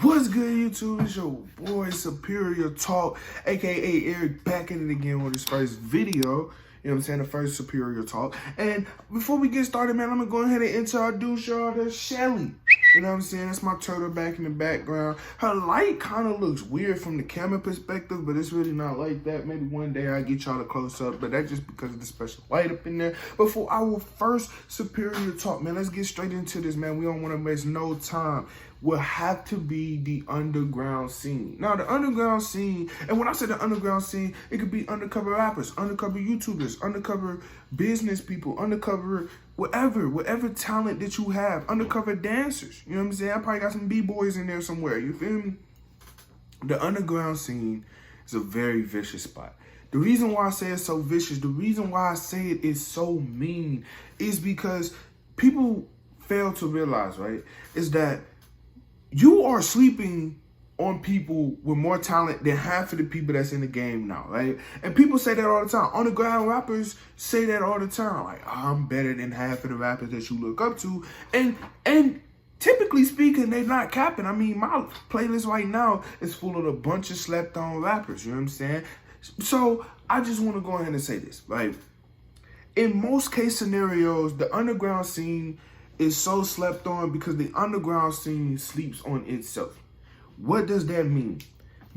What's good, YouTube? It's your boy Superior Talk, aka Eric, back at it again with his first video. You know what I'm saying? The first Superior Talk. And before we get started, man, I'm gonna go ahead and introduce y'all to Shelly. You know what I'm saying? That's my turtle back in the background. Her light kind of looks weird from the camera perspective, but it's really not like that. Maybe one day I'll get y'all a close up, but that's just because of the special light up in there. But for our first Superior Talk, man, let's get straight into this, man. We don't want to waste no time. Will have to be the underground scene. Now, the underground scene, and when I say the underground scene, it could be undercover rappers, undercover YouTubers, undercover business people, undercover whatever talent that you have, undercover dancers. You know what I'm saying? I probably got some B-boys in there somewhere. You feel me? The underground scene is a very vicious spot. The reason why I say it's so vicious, the reason why I say it is so mean is because people fail to realize, right, is that you are sleeping on people with more talent than half of the people that's in the game now, right? And people say that all the time. Underground rappers say that all the time. Like, oh, I'm better than half of the rappers that you look up to. And typically speaking, they're not capping. I mean, my playlist right now is full of a bunch of slept-on rappers, you know what I'm saying? So I just want to go ahead and say this, right? In most case scenarios, the underground scene is so slept on because the underground scene sleeps on itself. What does that mean,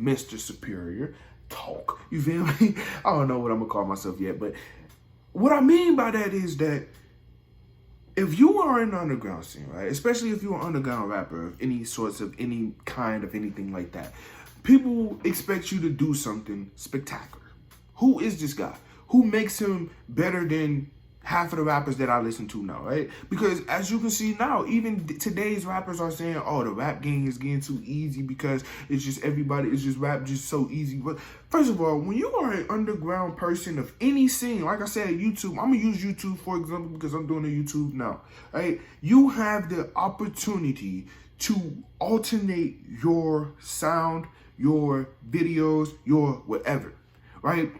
Mr. Superior Talk? You feel me? I don't know what I'm gonna call myself yet, but what I mean by that is that if you are in the underground scene, right, especially if you're an underground rapper of any sorts of any kind of anything like that, people expect you to do something spectacular. Who is this guy? Who makes him better than half of the rappers that I listen to now, right? Because as you can see now, even today's rappers are saying, oh, the rap game is getting too easy because it's just everybody, it's just rap just so easy. But first of all, when you are an underground person of any scene, like I said, YouTube, I'm gonna use YouTube for example because I'm doing a YouTube now, right? You have the opportunity to alternate your sound, your videos, your whatever, right?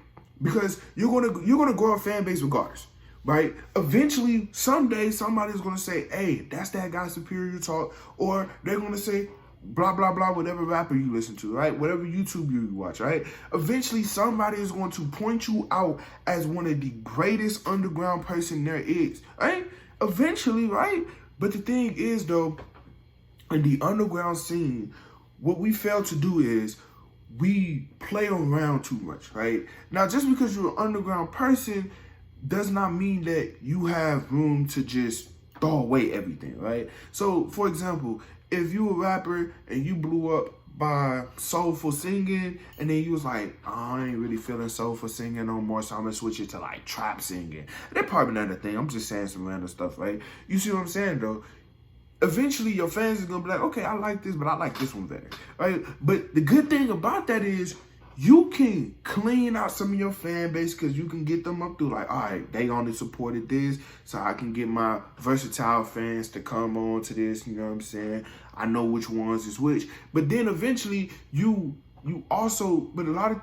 Because you're gonna grow a fan base regardless. Right? Eventually, someday, somebody's going to say, hey, that's that guy Superior Talk. Or they're going to say, blah, blah, blah, whatever rapper you listen to, right? Whatever YouTube you watch, right? Eventually, somebody is going to point you out as one of the greatest underground person there is, right? Eventually, right? But the thing is, though, in the underground scene, what we fail to do is we play around too much, right? Now, just because you're an underground person does not mean that you have room to just throw away everything, right? So, for example, if you a rapper and you blew up by soulful singing, and then you was like, oh, I ain't really feeling soulful singing no more, so I'm gonna switch it to like trap singing. That's probably not a thing. I'm just saying some random stuff, right? You see what I'm saying, though? Eventually, your fans are gonna be like, okay, I like this, but I like this one better, right? But the good thing about that is you can clean out some of your fan base because you can get them up through like, all right, they only supported this, so I can get my versatile fans to come on to this, you know what I'm saying? I know which ones is which. But then eventually you also, but a lot of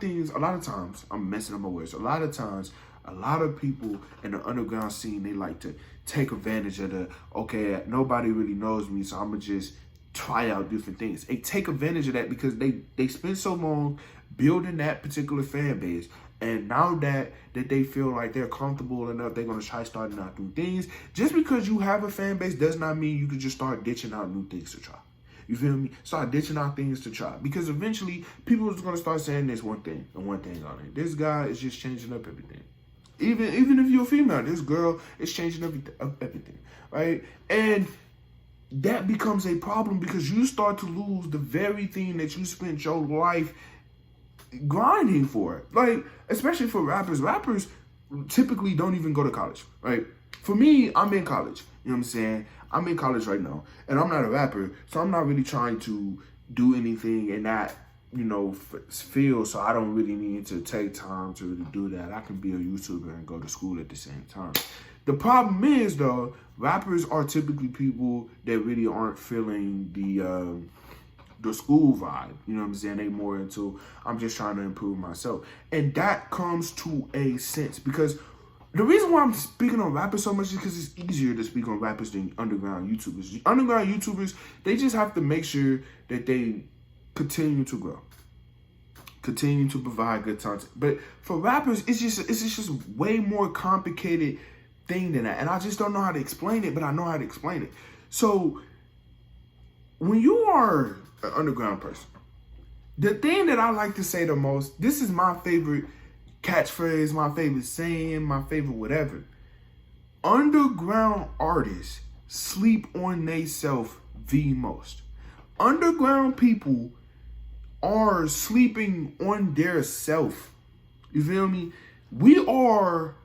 times, I'm messing up my words. A lot of times, a lot of people in the underground scene, they like to take advantage of the, okay, nobody really knows me, so I'm going to just try out different things. They take advantage of that because they spend so long building that particular fan base, and now that they feel like they're comfortable enough, they're going to try starting out new things. Just because you have a fan base does not mean you can just start ditching out new things to try. You feel me? Start ditching out things to try, because eventually people are going to start saying this one thing and one thing on it. This guy is just changing up everything. Even if you're a female, this girl is changing everything, right? And that becomes a problem because you start to lose the very thing that you spent your life grinding for. Like, especially for rappers. Rappers typically don't even go to college, right? For me, I'm in college. You know what I'm saying? I'm in college right now, and I'm not a rapper, so I'm not really trying to do anything in that, you know, field, so I don't really need to take time to really do that. I can be a YouTuber and go to school at the same time. The problem is, though, rappers are typically people that really aren't feeling the school vibe. You know what I'm saying? They more into, I'm just trying to improve myself. And that comes to a sense, because the reason why I'm speaking on rappers so much is because it's easier to speak on rappers than underground YouTubers. The underground YouTubers, they just have to make sure that they continue to grow, continue to provide good content. But for rappers, it's just way more complicated thing than that. And I just don't know how to explain it, but I know how to explain it. So when you are an underground person, the thing that I like to say the most, this is my favorite catchphrase, my favorite saying, my favorite whatever. Underground artists sleep on they self the most. Underground people are sleeping on their self. You feel me? We are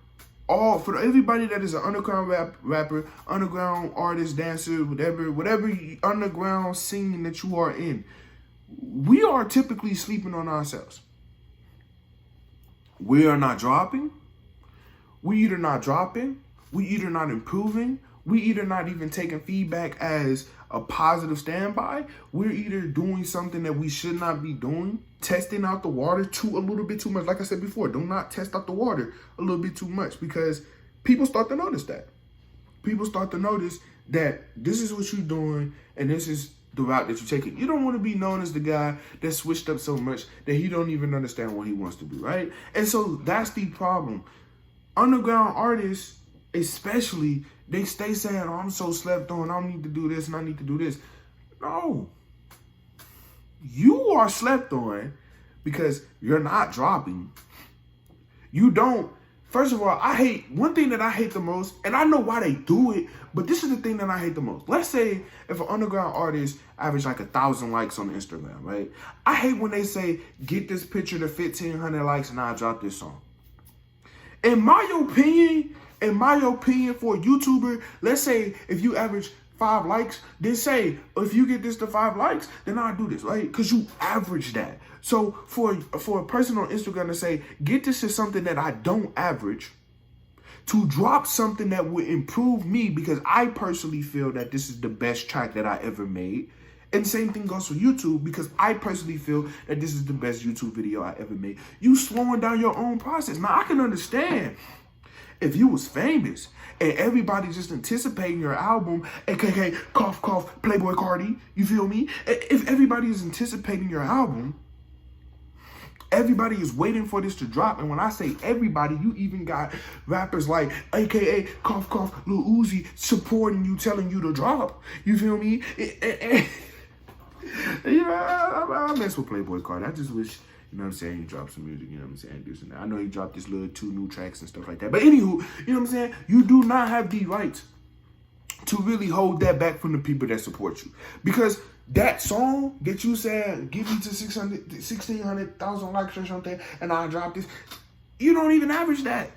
all, for everybody that is an underground rapper, underground artist, dancer, whatever underground scene that you are in, we are typically sleeping on ourselves. We are not dropping. We either not dropping. We either not improving. We either not even taking feedback as a positive standby. We're either doing something that we should not be doing, testing out the water a little bit too much. Like I said before, do not test out the water a little bit too much, because people start to notice that. People start to notice that this is what you're doing and this is the route that you're taking. You don't want to be known as the guy that switched up so much that he don't even understand what he wants to do, right? And so that's the problem. Underground artists, especially, they stay saying, oh, I'm so slept on, I need to do this and I need to do this. No. You are slept on because you're not dropping. You don't. First of all, one thing that I hate the most, and I know why they do it, but this is the thing that I hate the most. Let's say if an underground artist average like 1,000 likes on Instagram, right? I hate when they say, get this picture to 1,500 likes and I'll drop this song. In my opinion, for a YouTuber, let's say if you average 5 likes, then say, if you get this to 5 likes, then I'll do this, right? Because you average that. So for a person on Instagram to say, get this to something that I don't average, to drop something that would improve me, because I personally feel that this is the best track that I ever made. And same thing goes for YouTube, because I personally feel that this is the best YouTube video I ever made. You slowing down your own process. Now, I can understand if you was famous and everybody just anticipating your album, aka cough, cough, Playboi Carti, you feel me? If everybody is anticipating your album, everybody is waiting for this to drop. And when I say everybody, you even got rappers like aka Cough Cough, Lil Uzi supporting you, telling you to drop. You feel me? You know, I mess with Playboi Carti. I just wish, you know what I'm saying, he dropped some music, you know what I'm saying, this and that. I know he dropped this little 2 new tracks and stuff like that. But anywho, you know what I'm saying? You do not have the right to really hold that back from the people that support you. Because that song that you said, give me to 1,600,000 likes or something, and I drop this, you don't even average that.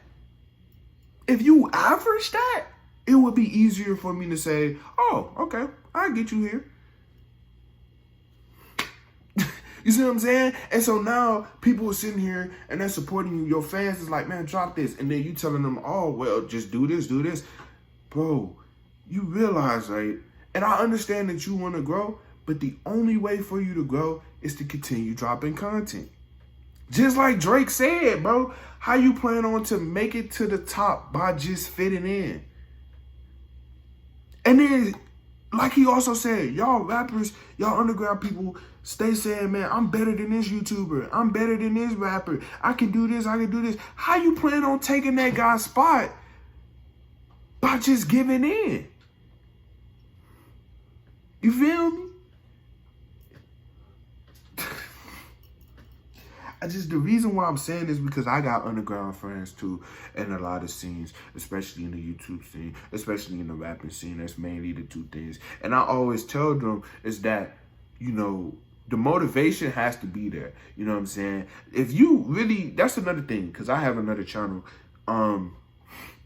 If you average that, it would be easier for me to say, oh, okay, I'll get you here. You see what I'm saying? And so now people are sitting here and they're supporting you. Your fans is like, man, drop this. And then you telling them, oh, well, just do this, do this. Bro, you realize, right? And I understand that you want to grow, but the only way for you to grow is to continue dropping content. Just like Drake said, bro, how you plan on to make it to the top by just fitting in? And then, like he also said, y'all rappers, y'all underground people stay saying, man, I'm better than this YouTuber. I'm better than this rapper. I can do this. I can do this. How you plan on taking that guy's spot by just giving in? You feel me? The reason why I'm saying this because I got underground friends too in a lot of scenes, especially in the YouTube scene, especially in the rapping scene. That's mainly the 2 things. And I always tell them is that, you know, the motivation has to be there. You know what I'm saying? If you really, that's another thing, because I have another channel.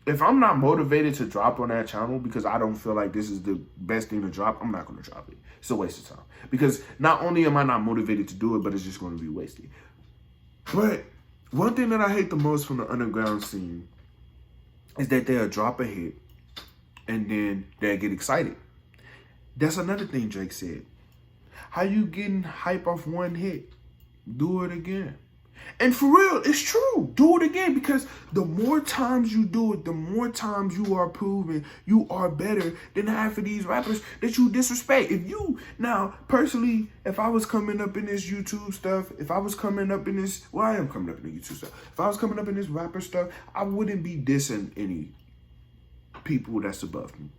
If I'm not motivated to drop on that channel because I don't feel like this is the best thing to drop, I'm not going to drop it. It's a waste of time. Because not only am I not motivated to do it, but it's just going to be wasted. But one thing that I hate the most from the underground scene is that they'll drop a hit and then they'll get excited. That's another thing Drake said. How you getting hype off one hit? Do it again. And for real, it's true. Do it again, because the more times you do it, the more times you are proving you are better than half of these rappers that you disrespect. If you, now, personally, if I was coming up in this YouTube stuff, if I was coming up in this, well, I am coming up in the YouTube stuff. If I was coming up in this rapper stuff, I wouldn't be dissing any people that's above me.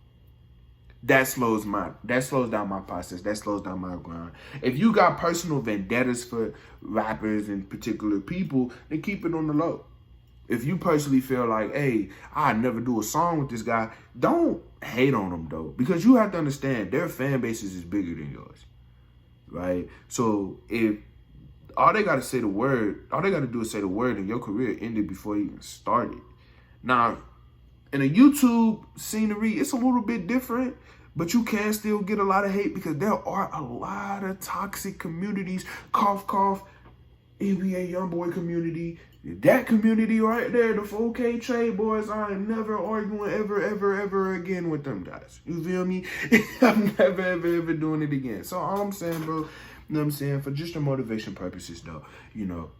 That slows down my process. That slows down my grind. If you got personal vendettas for rappers and particular people, then keep it on the low. If you personally feel like, hey, I'd never do a song with this guy, don't hate on them though. Because you have to understand their fan bases is bigger than yours. Right? So if all they gotta do is say the word and your career ended before you even started. Now, in a YouTube scenery, it's a little bit different, but you can still get a lot of hate because there are a lot of toxic communities. Cough, cough, NBA Youngboy community. That community right there, the 4K Trade Boys, I ain't never arguing ever again with them guys. You feel me? I'm never, ever doing it again. So all I'm saying, bro, you know what I'm saying? For just the motivation purposes, though, you know,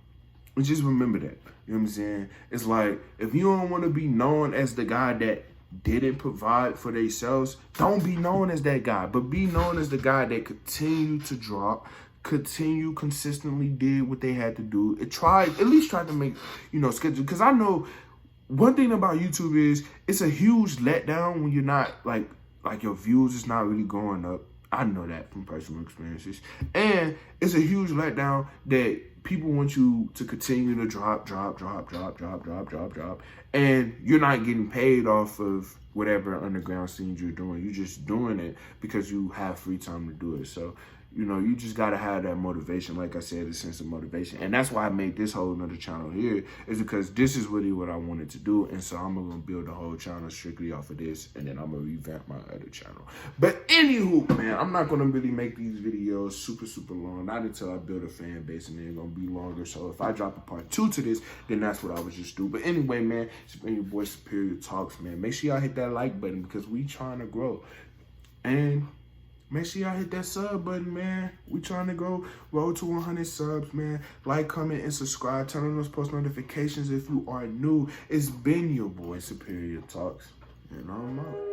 just remember that. You know what I'm saying? It's like, if you don't want to be known as the guy that didn't provide for themselves, don't be known as that guy. But be known as the guy that continued to drop, consistently did what they had to do. At least tried to make, you know, schedule. Because I know one thing about YouTube is it's a huge letdown when you're not, like your views is not really going up. I know that from personal experiences. And it's a huge letdown that people want you to continue to drop, and you're not getting paid off of whatever underground scenes you're doing. You're just doing it because you have free time to do it. So, you know, you just got to have that motivation. Like I said, a sense of motivation. And that's why I made this whole nother channel here, is because this is really what I wanted to do. And so I'm going to build a whole channel strictly off of this. And then I'm going to revamp my other channel. But anywho, man, I'm not going to really make these videos super long. Not until I build a fan base, and they're going to be longer. So if I drop a part 2 to this, then that's what I would just do. But anyway, man, it's been your boy Superior Talks, man. Make sure y'all hit that like button because we trying to grow. And make sure y'all hit that sub button, man. We trying to go roll to 100 subs, man. Like, comment, and subscribe. Turn on those post notifications if you are new. It's been your boy Superior Talks, and I'm out.